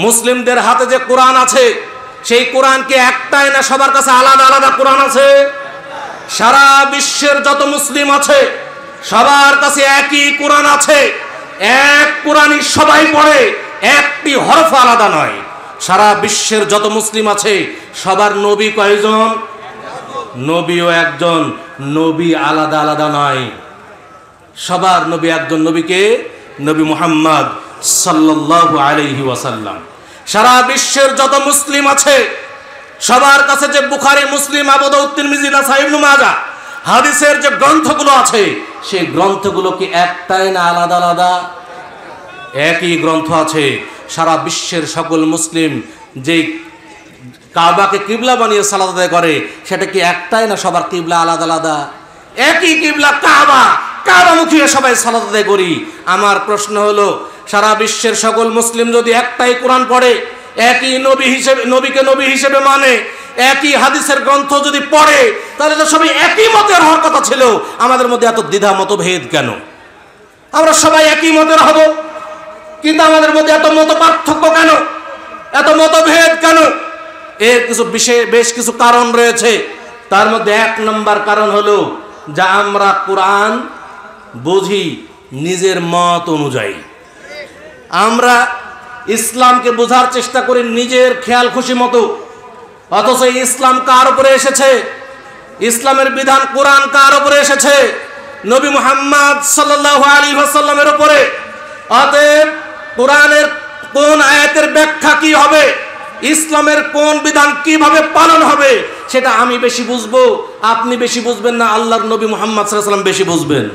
মুসলিমদের হাতে যে কোরআন আছে সেই কোরআন কি একটাই না সবার কাছে আলাদা আলাদা কোরআন আছে? সারা বিশ্বের যত মুসলিম আছে সবার কাছে একই কোরআন আছে, এক কোরআনই সবাই পড়ে, একটি হরফ আলাদা নয়। সারা বিশ্বের যত মুসলিম আছে সবার নবী কয়জন? নবীও একজন, নবী আলাদা আলাদা নয়, সবার নবী একজন। নবীকে নবী মুহাম্মদ সাল্লাল্লাহু আলাইহি ওয়াসাল্লাম। সারা বিশ্বের যত মুসলিম আছে সবার কাছে যে বুখারী, মুসলিম, আবু দাউদ, তিরমিজি, নাসাই, ইবনে মাজাহ হাদিসের যে গ্রন্থগুলো আছে সেই গ্রন্থগুলো কি একটাই না আলাদা আলাদা? একই গ্রন্থ আছে। সারা বিশ্বের সকল মুসলিম যে কাবাকে কিবলা বানিয়ে সালাত আদায় করে সেটা কি একটাই না সবার কিবলা আলাদা আলাদা? একই কিবলা কাবা, কাবামুখী সবাই সালাত আদায় করি। আমার প্রশ্ন হলো, সারা বিশ্বের সকল মুসলিম যদি একটাই কোরআন পড়ে, একই নবী হিসেবে, নবীকে নবী হিসেবে মানে, একই হাদিসের গ্রন্থ যদি পড়ে, তাহলে তো সবাই একই মতের হওয়ার কথা ছিল। আমাদের মধ্যে এত দ্বিধা মতভেদ কেন? আমরা সবাই একই মতের হব, কিন্তু আমাদের মধ্যে এত মত পার্থক্য কেন, এত মতভেদ কেন? এর কিছু বেশ কিছু কারণ রয়েছে। তার মধ্যে এক নম্বর কারণ হলো যে আমরা কোরআন বুঝি নিজের মত অনুযায়ী। আমরা ইসলামকে বোঝার চেষ্টা করি নিজের খেয়াল খুশি মতো, অথচ ইসলাম কার উপরে এসেছে? ইসলামের বিধান কোরআন কার উপরে এসেছে? নবী মুহাম্মদ সাল্লাল্লাহু আলাইহি ওয়াসাল্লামের উপরে। অতএব কোরআনের কোন আয়াতের ব্যাখ্যা কি হবে, ইসলামের কোন বিধান কিভাবে পালন হবে, সেটা আমি বেশি বুঝবো, আপনি বেশি বুঝবেন না, আল্লাহর নবী মুহাম্মদ সাল্লাল্লাহু আলাইহি ওয়াসাল্লাম বেশি বুঝবেন।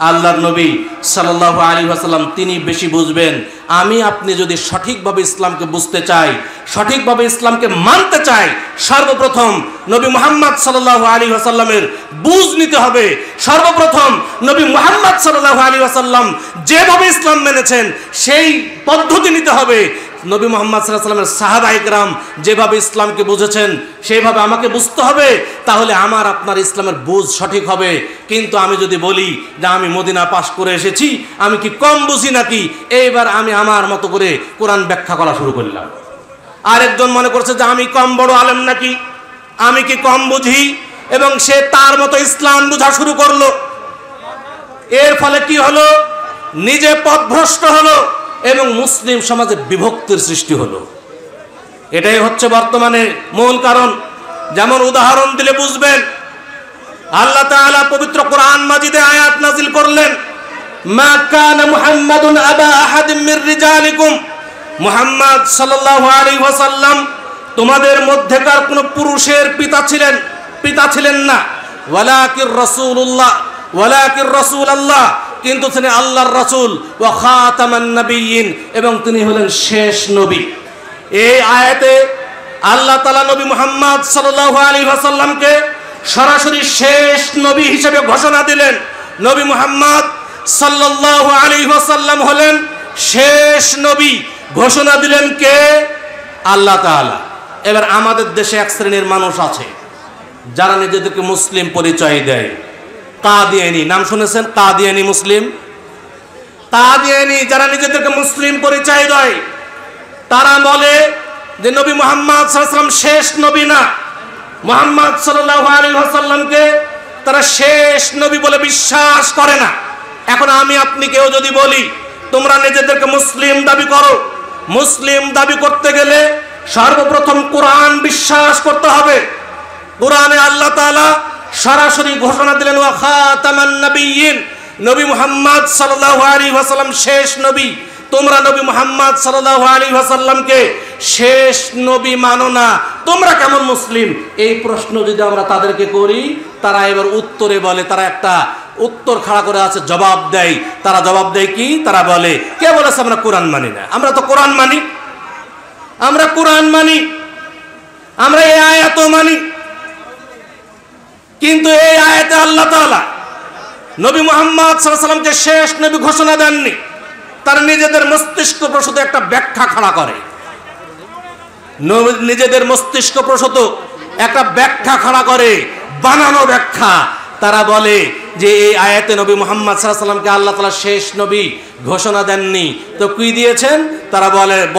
আল্লাহর নবী সাল্লাল্লাহু আলাইহি ওয়াসাল্লাম তিনি বেশি বুঝবেন। আমি আপনি যদি সঠিকভাবে ইসলামকে বুঝতে চাই, সঠিকভাবে ইসলামকে মানতে চাই, সর্বপ্রথম নবী মুহাম্মদ সাল্লাল্লাহু আলাইহি ওয়াসাল্লামের বুঝ নিতে হবে। সর্বপ্রথম নবী মুহাম্মদ সাল্লাল্লাহু আলাইহি ওয়াসাল্লাম যেভাবে ইসলাম মেনেছেন সেই পদ্ধতি নিতে হবে। নবী মুহাম্মদ সাল্লাল্লাহু আলাইহি ওয়াসাল্লামের সাহাবায়ে কেরাম যেভাবে ইসলামকে বুঝেছেন সেইভাবে আমাকে বুঝতে হবে, তাহলে আমার আপনার ইসলামের বুঝ সঠিক হবে। কিন্তু আমি যদি বলি যে আমি মদিনা পাশ করে এসেছি, আমি কি কম বুঝি নাকি, এইবার আমি আমার মতো করে কোরআন ব্যাখ্যা করা শুরু করলাম। আরেকজন মনে করছে যে আমি কম বড় আলেম নাকি, আমি কি কম বুঝি, এবং সে তার মতো ইসলাম বোঝা শুরু করলো। এর ফলে কি হলো? নিজে পথভ্রষ্ট হলো এবং মুসলিম সমাজে বিভক্তির সৃষ্টি হলো। এটাই হচ্ছে বর্তমানে মূল কারণ। যেমন উদাহরণ দিলে বুঝবেন, আল্লাহ তাআলা পবিত্র কোরআন মাজিদে আয়াত নাজিল করলেন, মা কানা মুহাম্মাদুন আবা আহাদিম মির রিজালিকুম, মুহাম্মদ সাল্লাল্লাহু আলাইহি ওয়াসাল্লাম তোমাদের মধ্যেকার কোন পুরুষের পিতা ছিলেন না, ওয়ালাকির রাসূলুল্লাহ, কিন্তু তিনি আল্লাহর রাসূল, ওয়া খাতামান নাবিয়্যিন, এবং তিনি হলেন শেষ নবী। এই আয়াতে আল্লাহ তাআলা নবী মুহাম্মদ সাল্লাল্লাহু আলাইহি ওয়াসাল্লামকে সরাসরি শেষ নবী হিসেবে ঘোষণা দিলেন। নবী মুহাম্মদ সাল্লাল্লাহু আলাইহি ওয়াসাল্লাম হলেন শেষ নবী। ঘোষণা দিলেন কে? আল্লাহ তাআলা। এবার আমাদের দেশে এক শ্রেণীর মানুষ আছে যারা নিজেদেরকে মুসলিম পরিচয় দেয়। কাদিয়ানী নাম শুনেছেন? কাদিয়ানী মুসলিম, কাদিয়ানী যারা নিজেদেরকে মুসলিম পরিচয় দেয়, তারা বলে যে নবী মুহাম্মদ সাল্লাল্লাহু আলাইহি ওয়াসাল্লাম শেষ নবী না। মুহাম্মদ সাল্লাল্লাহু আলাইহি ওয়াসাল্লামকে তারা শেষ নবী বলে বিশ্বাস করে না। এখন আমি আপনি কেউ যদি বলি তোমরা নিজেদেরকে মুসলিম দাবি করো, মুসলিম দাবি করতে গেলে সর্বপ্রথম কোরআন বিশ্বাস করতে হবে। কোরআনে আল্লাহ তাআলা সরাসরি ঘোষণা দিলেন, ওয়া খাতামান নাবিয়্যিন, নবী মুহাম্মদ সাল্লাল্লাহু আলাইহি ওয়াসাল্লাম শেষ নবী। তোমরা নবী মুহাম্মদ সাল্লাল্লাহু আলাইহি ওয়াসাল্লামকে শেষ নবী মানো না, তোমরা কেমন মুসলিম? এই প্রশ্ন যদি আমরা তাদেরকে করি, তারা এবার উত্তরে বলে, তারা একটা উত্তর খাড়া করে আছে, জবাব দেয়। তারা জবাব দেয় কি? তারা বলে, কে বলেছে আমরা কোরআন মানি না? আমরা তো কোরআন মানি, আমরা কোরআন মানি, আমরা এই আয়াতও মানি। কিন্তু এই আয়াতে আল্লাহ তাআলা নবী মুহাম্মদ সাল্লাল্লাহু আলাইহি ওয়াসাল্লামকে শেষ নবী ঘোষণা দেননি। তারা নিজেদের মস্তিষ্ক প্রসূত একটা ব্যাখ্যা খাড়া করে, নিজেদের মস্তিষ্ক প্রসূত একটা ব্যাখ্যা খাড়া করে, বানানো ব্যাখ্যা। তারা বলে যে এই আয়াতে নবী মুহাম্মদ সাল্লাল্লাহু আলাইহি ওয়াসাল্লামকে আল্লাহ তাআলা শেষ নবী ঘোষণা দেননি, তো কি দিয়েছেন? তারা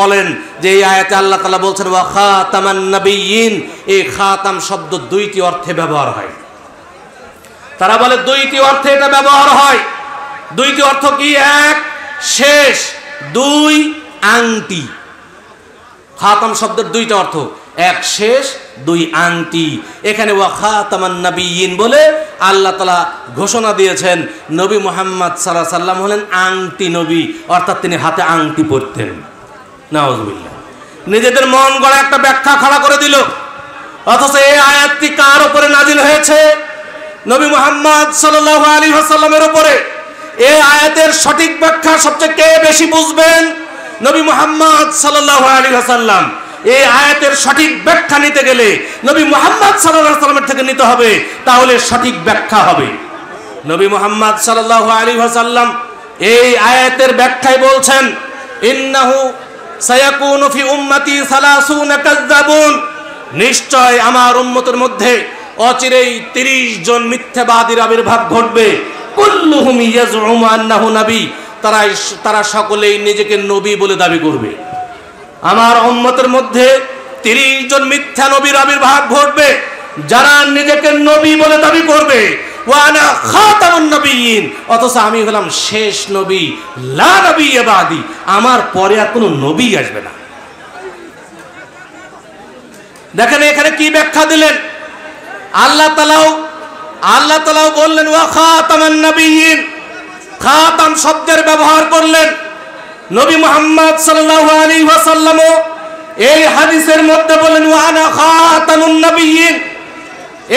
বলেন যে এই আয়াতে আল্লাহ তাআলা বলছেন ওয়া খাতামান নবিয়্যিন। এই খাতাম শব্দ দুইটি অর্থে ব্যবহার হয়। তারা বলে দুইটি অর্থে এটা ব্যবহার হয়। দুইটি অর্থ কি? এক, শেষ; দুই, আংটি। খাতাম শব্দের দুইটা অর্থ, এক শেষ, দুই আংটি। এখানে ওয়া খাতামান নবিয়্যিন বলে আল্লাহ তাআলা ঘোষণা দিয়েছেন নবী মুহাম্মদ সাল্লাল্লাহু আলাইহি ওয়াসাল্লাম হলেন আংটি নবী, অর্থাৎ তিনি হাতে আংটি পরতেন। নাউযুবিল্লাহ। নিজেদের মন গড়া একটা ব্যাখ্যা খাড়া করে দিল। অথচ এই আয়াতটি কার উপরে নাজিল হয়েছে? নবী মুহাম্মদ সাল্লাল্লাহু আলাইহি ওয়াসাল্লামের উপরে। এই আয়াতের সঠিক ব্যাখ্যা সবচেয়ে কে বেশি বুঝবেন? নবী মুহাম্মদ সাল্লাল্লাহু আলাইহি ওয়াসাল্লাম। এই আয়াতের সঠিক ব্যাখ্যা নিতে গেলে নবী মুহাম্মদ সাল্লাল্লাহু আলাইহি ওয়াসাল্লামের থেকে নিতে হবে, তাহলে সঠিক ব্যাখ্যা হবে। নবী মুহাম্মদ সাল্লাল্লাহু আলাইহি ওয়াসাল্লাম এই আয়াতের ব্যাখ্যায় বলছেন ইন্নাহু সায়াকুনু ফি উম্মতি 30 কাযযাবুন। নিশ্চয় আমার উম্মতের মধ্যে অচিরেই 30 জন মিথ্যাবাদীর আবির্ভাব ঘটবে। কুল্লুহুম ইয়াজউমু আন্নাহু নবী। তারা সকলেই নিজেকে নবী বলে দাবি করবে। আমার উম্মতের মধ্যে 30 জন মিথ্যা নবীর আবির্ভাব ঘটবে, যারা নিজেকে নবী বলে দাবি করবে। ওয়া আনা খাতামুন নবিয়্যিন। অথচ আমি হলাম শেষ নবী। লা নবিয়্যা বাদি। আমার পরে আর কোনো নবী আসবে না। দেখেন এখানে কি ব্যাখ্যা দিলেন আল্লাহ তাআলাও বললেন ওয়া খাতামান নবিয়্যিন। খাতাম শব্দের ব্যবহার করলেন। নবী মুহাম্মদ সাল্লাল্লাহু আলাইহি ওয়াসাল্লাম এই হাদিসের মধ্যে বলেন ওয়া আনা খাতামুন নবিয়্যিন।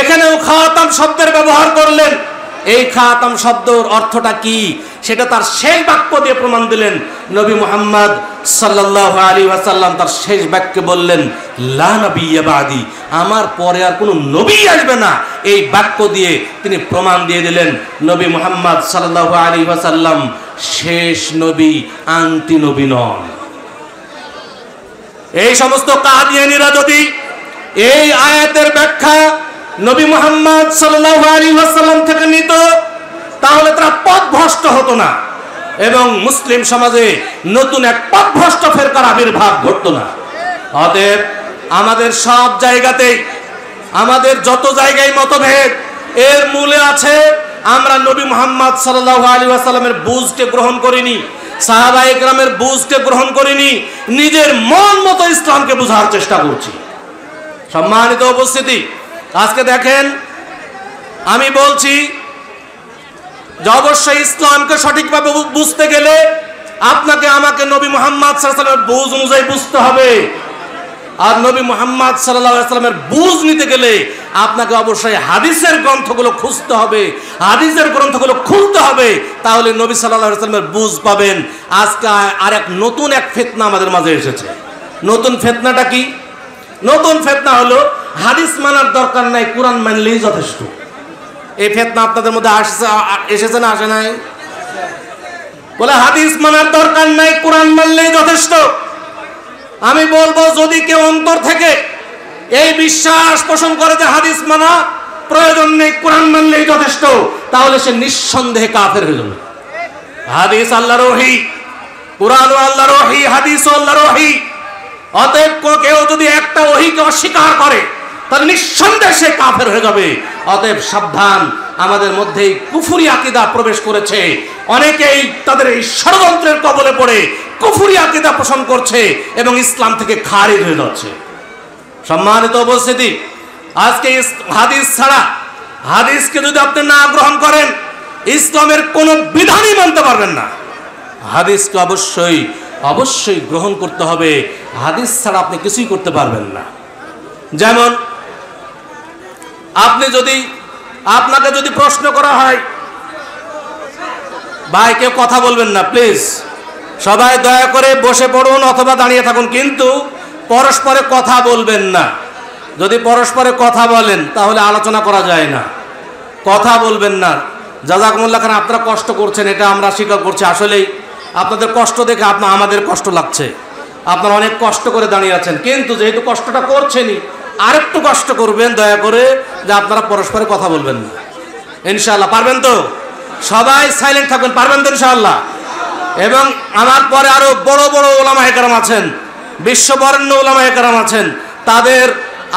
এখানেও খাতাম শব্দের ব্যবহার করলেন। এই খাতাম শব্দের অর্থটা কি সেটা তার শেষ বাক্য দিয়ে প্রমাণ দিলেন। নবী মুহাম্মদ সাল্লাল্লাহু আলাইহি ওয়াসাল্লাম তার শেষ বাক্যে বললেন লা নবিয়্যা বাদি। আমার পরে আর কোনো নবী আসবে না। এই বাক্য দিয়ে তিনি প্রমাণ দিয়ে দিলেন নবী মুহাম্মদ সাল্লাল্লাহু আলাইহি ওয়াসাল্লাম শেষ নবী, আংটি নবী নন। এই সমস্ত কাদিয়ানীরা যদি এই আয়াতের ব্যাখ্যা নবী মুহাম্মদ সাল্লাল্লাহু আলাইহি ওয়াসাল্লাম থেকে নিত, তাহলে তারা পথভ্রষ্ট হতো না এবং মুসলিম সমাজে নতুন এক পথভ্রষ্ট ফেরকার আবির্ভাব ঘটতো না। অতএব আমাদের সব জায়গাতেই, আমাদের যত জায়গায় মতভেদ, এর মূলে আছে আমরা নবী মুহাম্মদ সাল্লাল্লাহু আলাইহি ওয়াসাল্লামের বুঝকে গ্রহণ করিনি, সাহাবায়ে কেরামের বুঝকে গ্রহণ করিনি, নিজের মন মতো ইসলামকে বোঝার চেষ্টা করছি। সম্মানিত উপস্থিতি, আজকে দেখেন আমি বলছি যে অবশ্যই ইসলামকে সঠিকভাবে বুঝতে গেলে আপনাকে আমাকে নবী মুহাম্মদ সাল্লাল্লাহু আলাইহি ওয়াসাল্লামের বুঝ অনুযায়ী বুঝতে হবে। আর নবী মুহাম্মদ সাল্লাল্লাহু আলাইহি ওয়াসাল্লামের বুঝ নিতে গেলে আপনাকে অবশ্যই হাদিসের গ্রন্থগুলো খুঁজতে হবে, হাদিসের গ্রন্থগুলো খুলতে হবে, তাহলে নবী সাল্লাল্লাহু আলাইহি ওয়াসাল্লামের বুঝ পাবেন। আজকে আরেক নতুন এক ফিতনা আমাদের মাঝে এসেছে। নতুন ফিতনাটা কি? নতুন ফিতনা হলো হাদিস মানার দরকার নাই, কোরআন মানলেই যথেষ্ট। এই ফিতনা আপনাদের মধ্যে এসেছে না আসে নাই? বলে হাদিস মানার দরকার নাই, কোরআন মানলেই যথেষ্ট। আমি বলবো যদি কেউ অন্তর থেকে এই বিশ্বাস পোষণ করে যে হাদিস মানা প্রয়োজন নেই, কোরআন মানলেই যথেষ্ট, তাহলে সে নিঃসন্দেহে কাফের হয়ে যাবে। হাদিস আল্লাহর ওহী, কোরআন ও আল্লাহর ওহী, হাদিস ও আল্লাহর ওহী। অতএব কেউ যদি একটা ওহীকে অস্বীকার করে তাহলে নিঃসন্দেহে সে কাফের হয়ে যাবে। অতএব সাবধান, আমাদের মধ্যেই কুফরি আকীদা প্রবেশ করেছে। অনেকেই তাদের এই ষড়যন্ত্রের কবলে পড়ে কুফরি আকীদা পোষণ করছে এবং ইসলাম থেকে খারিজ হয়ে যাচ্ছে। সম্মানিত উপস্থিতি, আজকে হাদিস ছাড়া, হাদিসকে যদি আপনি না গ্রহণ করেন, ইসলামের কোনো বিধানই মানতে পারবেন না। হাদিসকে অবশ্যই গ্রহণ করতে হবে। হাদিস ছাড়া আপনি কিছুই করতে পারবেন না। যেমন আপনাকে যদি প্রশ্ন করা হয়, ভাই কেউ কথা বলবেন না প্লিজ, সবাই দয়া করে বসে পড়ুন অথবা দাঁড়িয়ে থাকুন, কিন্তু পরস্পরে কথা বলবেন না। যদি পরস্পরে কথা বলেন তাহলে আলোচনা করা যায় না। কথা বলবেন না। জাযাকুমুল্লাহ খান, আপনারা কষ্ট করছেন, এটা আমরা স্বীকার করছি। আসলেই আপনাদের কষ্ট দেখে আমাদের কষ্ট লাগছে। আপনারা অনেক কষ্ট করে দাঁড়িয়ে আছেন, কিন্তু যেহেতু কষ্টটা করছেনই, আরেকটু কষ্ট করবেন দয়া করে, যে আপনারা পরস্পরে কথা বলবেন না। ইনশাআল্লাহ পারবেন তো? সবাই সাইলেন্ট থাকবেন, পারবেন তো ইনশাআল্লাহ? এবং আমার পরে আরো বড় বড় ওলামায়ে কেরাম আছেন, বিশ্ববরেণ্য ওলামায়ে কেরাম আছেন, তাদের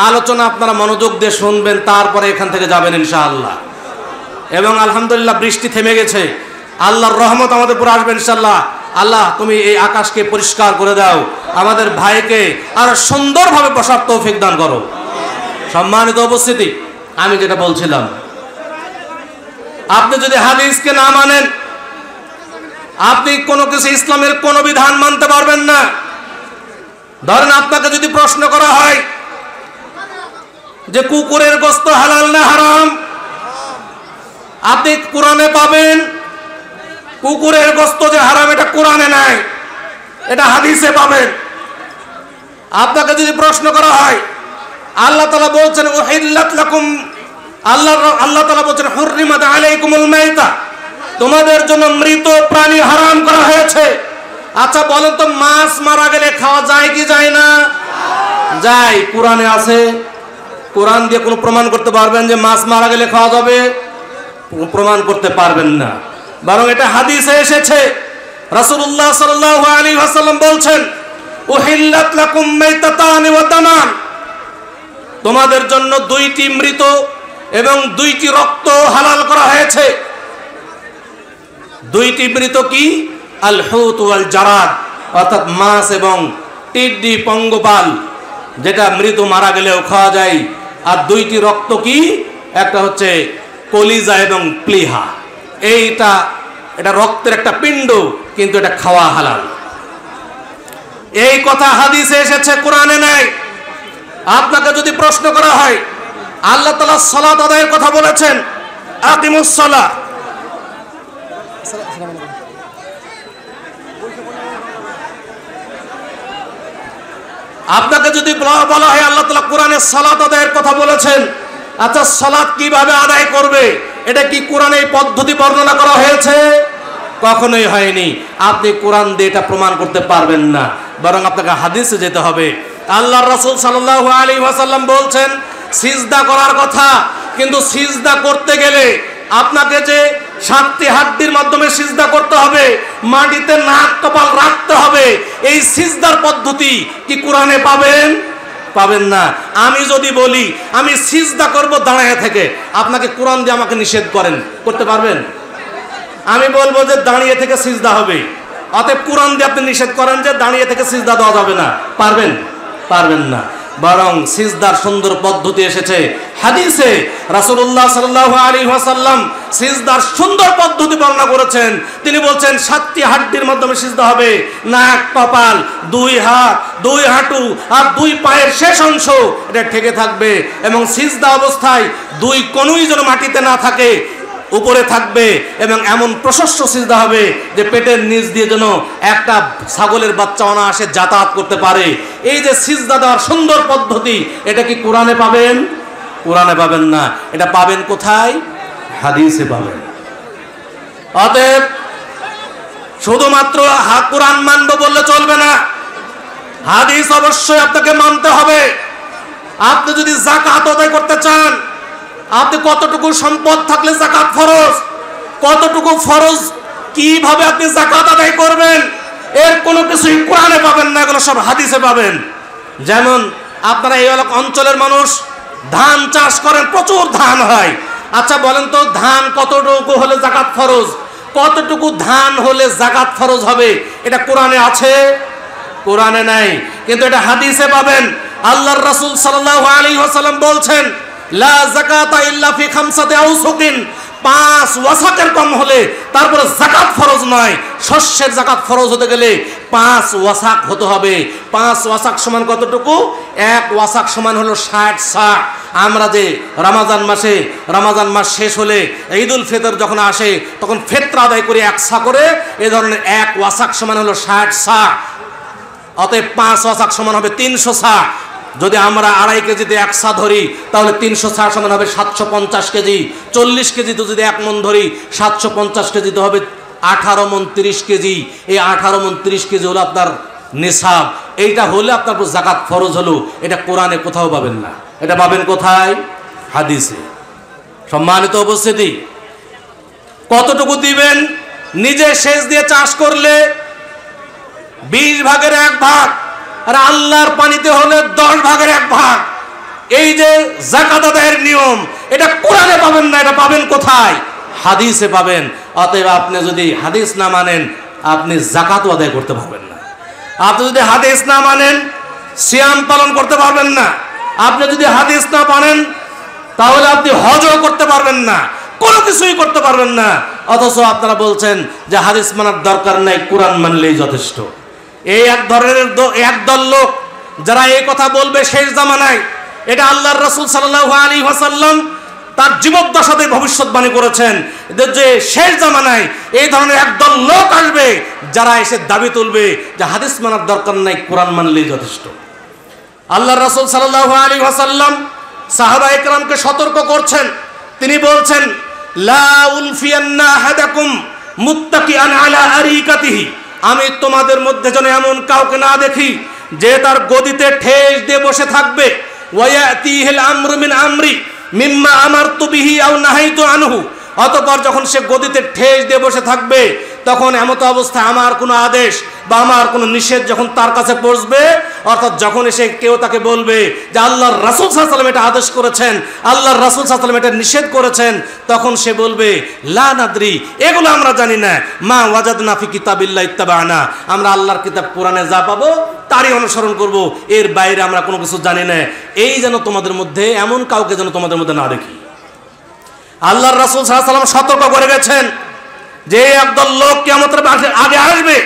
আলোচনা আপনারা মনোযোগ দিয়ে শুনবেন, তারপরে এখান থেকে যাবেন ইনশাআল্লাহ। এবং আলহামদুলিল্লাহ বৃষ্টি থেমে গেছে, আল্লাহর রহমত আমাদের উপর আসবে ইনশাআল্লাহ। আল্লাহ তুমি এই আকাশকে পরিষ্কার করে দাও, আমাদের ভাইকে আরো সুন্দরভাবে বসার তৌফিক দান করো। সম্মানিত উপস্থিতি, আমি যেটা বলছিলাম, আপনি যদি হাদিসকে না মানেন, আপনি কোনো কিছু ইসলামের কোনো বিধান মানতে পারবেন না। ধরেন আপনাকে যদি প্রশ্ন করা হয় যে কুকুরের গোশত হালাল না হারাম, আপনি কোরআনে পাবেন কুকুরের গোশত যে হারাম এটা কোরআনে নাই, এটা হাদিসে পাবেন। আপনাকে যদি প্রশ্ন করা হয়, আল্লাহ তাআলা বলছেন উহিল্লাত লাকুম, আল্লাহ তাআলা বলছেন হুররিমাত আলাইকুমুল মাইতা, তোমাদের জন্য মৃত প্রাণী হারাম করা হয়েছে। আচ্ছা বলেন তো, মাছ মারা গেলে খাওয়া যায় কি যায় না? যায়। কোরআনে আছে? কোরআন দিয়ে কোনো প্রমাণ করতে পারবেন যে মাছ মারা গেলে খাওয়া যাবে? প্রমাণ করতে পারবেন না, বরং এটা হাদিসে এসেছে। রাসূলুল্লাহ সাল্লাল্লাহু আলাইহি ওয়াসাল্লাম বলছেন উহিল্লাত লাকুম মাইতাতানি ওয়া দামান, তোমাদের জন্য দুইটি মৃত এবং দুইটি রক্ত হালাল করা হয়েছে। দুইটি মৃত কি? আল হুত ওয়াল জারাদ, অর্থাৎ মাছ এবং টিডি পঙ্গপাল, যেটা মৃত মারা গেলেও খাওয়া যায়। আর দুইটি রক্ত কি? একটা হচ্ছে কলিজা এবং প্লিহা, এটা রক্তের একটা পিণ্ড, কিন্তু এটা খাওয়া হালাল। এই কথা হাদিসে এসেছে, কোরআনে নাই। আপনাকে যদি প্রশ্ন করা হয়, আল্লাহ তাআলা সালাত আদায়ের কথা বলেছেন, আকিমুস সালাহ, আপনাকে যদি বলা হয় আল্লাহ তাআলা কোরআনে সালাত আদায়ের কথা বলেছেন, আচ্ছা সালাত কিভাবে আদায় করবে, এটা কি কোরআনে এই পদ্ধতি বর্ণনা করা হয়েছে? কখনোই হয়নি। আপনি কোরআন দিয়ে এটা প্রমাণ করতে পারবেন না, বরং আপনাকে হাদিসে যেতে হবে। আল্লাহর রাসূল সাল্লাল্লাহু আলাইহি ওয়াসাল্লাম বলছেন সিজদা করার কথা, কিন্তু সিজদা করতে গেলে আপনাকে যে 7টি হাড্ডির মাধ্যমে সিজদা করতে হবে, মাটিতে নাক কপাল রাখতে হবে, এই সিজদার পদ্ধতি কি কোরআনে পাবেন? পাবেন না। আমি যদি বলি আমি সিজদা করব দাঁড়ায় থেকে, আপনাকে কোরআন দিয়ে আমাকে নিষেধ করেন, করতে পারবেন? আমি বলবো যে দাঁড়িয়ে থেকে সিজদা হবে, অতএব কোরআন দিয়ে আপনি নিষেধ করেন যে দাঁড়িয়ে থেকে সিজদা দেওয়া যাবে না, পারবেন? পারবেন না। বরং সিজদার সুন্দর পদ্ধতি এসেছে হাদিসে। রাসূলুল্লাহ সাল্লাল্লাহু আলাইহি ওয়াসাল্লাম সিজদার সুন্দর পদ্ধতি বর্ণনা করেছেন। তিনি বলছেন 7টি হাড্ডির মাধ্যমে সিজদা হবে, নাক, কপাল, 2 হাত, 2 হাঁটু আর 2 পায়ের শেষ অংশ এটা ঠেকে থাকবে, এবং সিজদা অবস্থায় 2 কনুই যেন মাটিতে না থাকে, উপরে থাকবে, এবং এমন প্রশস্ত সিজদা হবে যে পেটের নিচ দিয়ে যেন একটা ছাগলের বাচ্চা অনায়াসে যাতায়াত করতে পারে। এই যে সিজদা দেওয়ার সুন্দর পদ্ধতি, এটা কি কোরআনে পাবেন? কোরআনে পাবেন না। এটা পাবেন কোথায়? হাদিসে পাবেন। অতএব শুধুমাত্র কোরআন মানব বললে চলবে না, হাদিস অবশ্যই আপনাকে মানতে হবে। আপনি যদি যাকাত আদায় করতে চান, আপনি কতটুকু সম্পদ থাকলে যাকাত ফরজ, কতটুকু ফরজ, কিভাবে আপনি যাকাত আদায় করবেন, এর কোনো কিছুই কোরআনে পাবেন না, এগুলো সব হাদিসে পাবেন। যেমন আপনারা এই অঞ্চলের মানুষ ধান চাষ করেন, প্রচুর ধান হয়। আচ্ছা বলেন তো, ধান কতটুকু হলে যাকাত ফরজ, কতটুকু ধান হলে যাকাত ফরজ হবে, এটা কোরআনে আছে? কোরআনে নাই, কিন্তু এটা হাদিসে পাবেন। আল্লাহর রাসূল সাল্লাল্লাহু আলাইহি ওয়াসাল্লাম বলছেন লা যাকাতা ইল্লা ফি 5 আওসুকিন, 5 ওয়াসাকের কম হলে তারপরে যাকাত ফরজ নয়। শস্যের যাকাত ফরজ হতে গেলে 5 ওয়াসাক হতে হবে। 5 ওয়াসাক সমান কতটুকু? 1 ওয়াসাক সমান হলো 60 সা। আমরা যে রমাজান মাস শেষ হলে ঈদুল ফিতর যখন আসে, তখন ফিতরা আদায় করে 1 সা করে, এই ধরনের 1 ওয়াসাক সমান হলো 60 সা। অতএব 5 ওয়াসাক সমান হবে 300 সা। যদি আমরা 2.5 কেজিতে 1 সা ধরি, তাহলে 300 সা সমান হবে 750 কেজি। 40 কেজিতে যদি 1 মণ ধরি, 750 কেজিতে হবে 18 মণ 30 কেজি। এই 18 মণ 30 কেজি হলো আপনার নিসাব। এইটা হলে আপনার উপর যাকাত ফরজ হলো। এটা কোরআনে কোথাও পাবেন না, এটা পাবেন কোথায়? হাদিসে। সম্মানিত উপস্থিতি, কতটুকু দিবেন? নিজে সেচ দিয়ে চাষ করলে 20 ভাগের 1 ভাগ, আর আল্লাহর পানিতে হলে 10 ভাগের 1 ভাগ। এই যে যাকাত আদায়ের নিয়ম, এটা কোরআনে পাবেন না, এটা পাবেন কোথায়? হাদিসে পাবেন। অতএব আপনি যদি হাদিস না মানেন, আপনি যাকাত আদায় করতে পারবেন না। আপনি যদি হাদিস না মানেন, সিয়াম পালন করতে পারবেন না। আপনি যদি হাদিস না মানেন, তাহলে আপনি হজও করতে পারবেন না, কোনো কিছুই করতে পারবেন না। অথচ আপনারা বলছেন যে হাদিস মানার দরকার নাই, কোরআন মানলেই যথেষ্ট। এই একদল লোক যারা এই কথা বলবে শেষ জামানায়, এটা আল্লাহর রাসূল সাল্লাল্লাহু আলাইহি ওয়াসাল্লাম তার জীবদ্দশাতে ভবিষ্যৎবাণী করেছেন যে শেষ জামানায় এই ধরনের একদল লোক আসবে যারা এসে দাবি তুলবে যে হাদিস মানার দরকার নাই, কোরআন মানলেই যথেষ্ট। আল্লাহর রাসূল সাল্লাল্লাহু আলাইহি ওয়াসাল্লাম সাহাবায়ে কেরামকে সতর্ক করছেন। তিনি বলছেন, লা উলফিয়ান্না আহাদাকুম মুত্তাকিআন আলা আরিকাতিহি, আমি তোমাদের মধ্যে যেন এমন কাউকে না দেখি যে তার গদিতে ঠেস দিয়ে বসে থাকবে। ওয়ায়াতিহিল আমরু মিন আমরি মিম্মা আমারতু বিহি আও নাহাইতু আনহু, অতঃপর যখন সে গদিতে ঠেস দিয়ে বসে থাকবে, তখন এমত অবস্থায় আমার কোনো আদেশ বা আমার কোনো নিষেধ যখন তার কাছে পৌঁছবে, অর্থাৎ যখন এসে কেউ তাকে বলবে যে আল্লাহর রাসূল সাল্লাল্লাহু আলাইহি ওয়াসাল্লাম এটা আদেশ করেছেন, আল্লাহর রাসূল সাল্লাল্লাহু আলাইহি ওয়াসাল্লাম এটা নিষেধ করেছেন, তখন সে বলবে লা নাদরি, এগুলো আমরা জানি না, মা ওয়াজাদনা ফি কিতাবিল্লাহ ইত্তাবানা, আমরা আল্লাহর কিতাব কোরআনে যা পাবো তারই অনুসরণ করব, এর বাইরে আমরা কোনো কিছু জানি না। এই যেন তোমাদের মধ্যে এমন কাউকে যেন তোমাদের মধ্যে না দেখি। আল্লাহর রাসূল সাল্লাল্লাহু আলাইহি ওয়াসাল্লাম সতর্ক করে গেছেন যে একদল লোক কিয়ামতের আগে আসবে,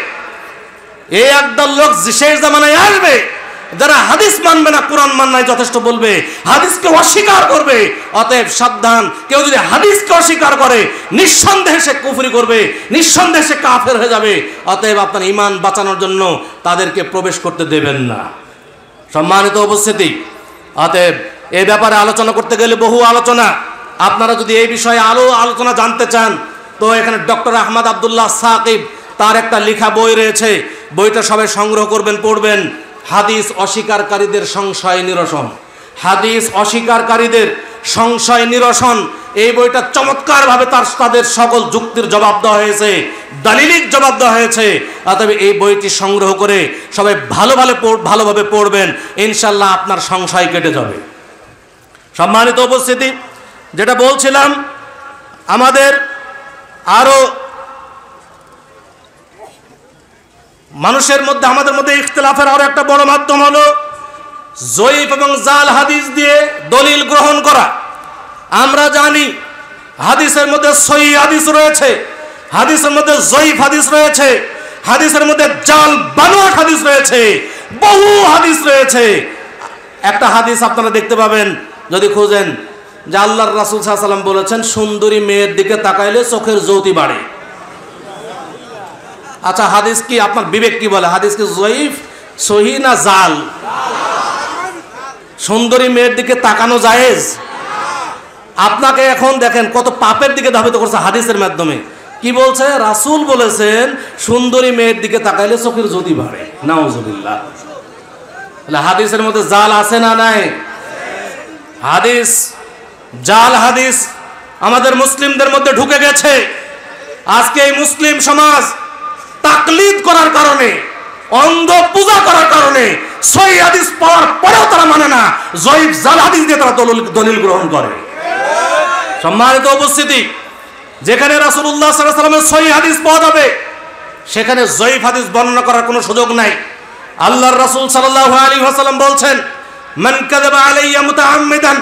এই একদল লোক শেষ জামানায় আসবে যারা হাদিস মানবে না, কোরআন মাননাই যথেষ্ট বলবে, হাদিসকে অস্বীকার করবে। অতএব সাবধান, কেউ যদি হাদিসকে অস্বীকার করে নিঃসন্দেহে সে কুফরি করবে, নিঃসন্দেহে সে কাফের হয়ে যাবে। অতএব আপনার ঈমান বাঁচানোর জন্য তাদেরকে প্রবেশ করতে দেবেন না। সম্মানিত উপস্থিতি, অতএব এই ব্যাপারে আলোচনা করতে গেলে বহু আলোচনা। আপনারা যদি এই বিষয়ে আলোচনা জানতে চান, তো এখানে ডক্টর আহমদ আব্দুল্লাহ সাকিব তার একটা লেখা বই রয়েছে, বইটা সবাই সংগ্রহ করবেন, পড়বেন। হাদিস অস্বীকারীদের সংশয় নিরসন, হাদিস অস্বীকারীদের সংশয় নিরসন, এই বইটা চমৎকারভাবে তাদের সকল যুক্তির জবাব দেওয়া হয়েছে, দলিলিক জবাব দেওয়া হয়েছে। অতএব এই বইটি সংগ্রহ করে সবাই ভালোভাবে পড়বেন, ইনশাল্লাহ আপনার সংশয় কেটে যাবে। সম্মানিত উপস্থিতি, যেটা বলছিলাম, আমাদের আরো মানুষের মধ্যে, আমাদের মধ্যে ইখতিলাফের আরো একটা বড় মাধ্যম হলো জয়ীফ এবং জাল হাদিস দিয়ে দলিল গ্রহণ করা। আমরা জানি হাদিসের মধ্যে সহিহ হাদিস রয়েছে, হাদিসের মধ্যে জয়ীফ হাদিস রয়েছে, হাদিসের মধ্যে জাল বানোয়াট হাদিস রয়েছে, বহু হাদিস রয়েছে। একটা হাদিস আপনারা দেখতে পাবেন যদি খোঁজেন, যে আল্লাহর রাসূল সাল্লাল্লাহু আলাইহি ওয়াসাল্লাম বলেছেন সুন্দরী মেয়ের দিকে তাকাইলে চোখের জ্যোতি বাড়ে। আচ্ছা, হাদিস কি, আপনার বিবেক কি বলে, হাদিস কি জয়ীফ, সহিহ না জাল? সুন্দরী মেয়ের দিকে তাকানো জায়েজ? আপনাকে এখন দেখেন কত পাপের দিকে ধাবিত করছে হাদিসের মাধ্যমে। কি বলছে? রাসূল বলেছেন সুন্দরী মেয়ের দিকে তাকাইলে চোখের জ্যোতি বাড়ে। নাউজুবিল্লাহ। তাহলে হাদিসের মধ্যে জাল আছে না নাই? হাদিস, জাল হাদিস আমাদের মুসলিমদের মধ্যে ঢুকে গেছে। আজকে এই মুসলিম সমাজ তাকলিদ করার কারণে, অন্ধ পূজা করার কারণে সহিহ হাদিস পাওয়ার পরেও তারা মানে না, জয়ীফ জাল হাদিস দিয়ে তারা দলিল গ্রহণ করে। সম্মানিত উপস্থিতি, যেখানে রাসূলুল্লাহ সাল্লাল্লাহু আলাইহি ওয়াসাল্লামের সহিহ হাদিস পাওয়া যাবে, সেখানে জয়ীফ হাদিস বর্ণনা করার কোনো সুযোগ নাই। আল্লাহর রাসূল সাল্লাল্লাহু আলাইহি ওয়াসাল্লাম বলছেন, মান কাযাবা আলাইয়া মুতাআম্মিদান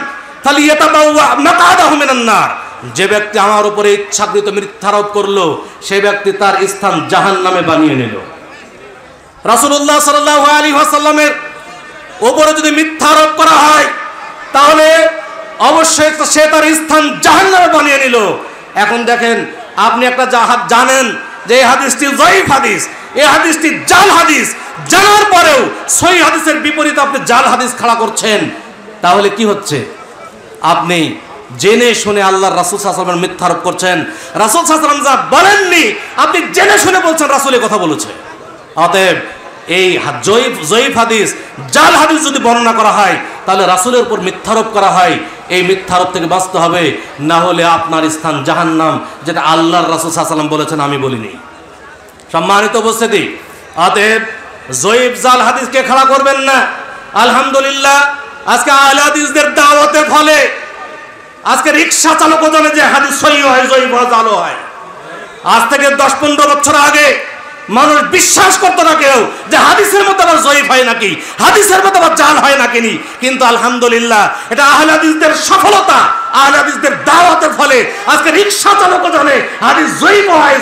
ফালিয়াতাবাওয়া মাকআদাহু মিনান নার, যে ব্যক্তি আমার উপরে ইচ্ছাকৃত মিথ্যারোপ করলো, সেই ব্যক্তি তার স্থান জাহান্নামে বানিয়ে নিল। রাসূলুল্লাহ সাল্লাল্লাহু আলাইহি ওয়াসাল্লামের উপরে যদি মিথ্যারোপ করা হয়, তাহলে অবশ্যই সে তার স্থান জাহান্নামে বানিয়ে নিল। এখন দেখেন, আপনি একটা জানেন যে এই হাদিসটি জয়ীফ হাদিস, এই হাদিসটি জাল হাদিস, জানার পরেও সহিহ হাদিসের বিপরীতে আপনি জাল হাদিস খাড়া করছেন, তাহলে কি হচ্ছে? আপনি জেনে শুনে আল্লাহর রাসূল সাল্লাল্লাহু আলাইহি ওয়াসাল্লামের মিথ্যারোপ করছেন। রাসূল সাল্লাল্লাহু আলাইহি ওয়াসাল্লাম যা বলেননি আপনি জেনে শুনে বলছেন রাসূলের কথা বলেছে। অতএব এই জয়ীফ হাদিস, জাল হাদিস যদি বর্ণনা করা হয়, তাহলে রাসূলের উপর মিথ্যারোপ করা হয়, এই মিথ্যারোপ থেকে বাঁচতে হবে, না হলে আপনার স্থান জাহান্নাম, যেটা আল্লাহর রাসূল সাল্লাল্লাহু আলাইহি ওয়াসাল্লাম বলেছেন, আমি বলিনি। সম্মানিত উপস্থিতি, অতএব জয়ীফ জাল হাদিসকে খাড়া করবেন না। আলহামদুলিল্লাহ, আজকে আহলে হাদিসদের দাওয়াতের ফলে আজকে রিকশা চালকও জানে যে হাদিস সহিহ হয়, জয়ীফ হয়, জাল হয়। আজ থেকে 10-15 বছর আগে মানুষ বিশ্বাস করতো না কেউ যে হাদিসের মধ্যে আবার জয়ীফ হয় নাকি, হাদিসের মধ্যে আবার জাল হয় নাকি। কিন্তু আলহামদুলিল্লাহ, এটা আহলে হাদিসদের সফলতা, আহলে হাদিসদের দাওয়াতের ফলে আজকে রিকশা চালকও জানে হাদিস জয়ীফ হয়।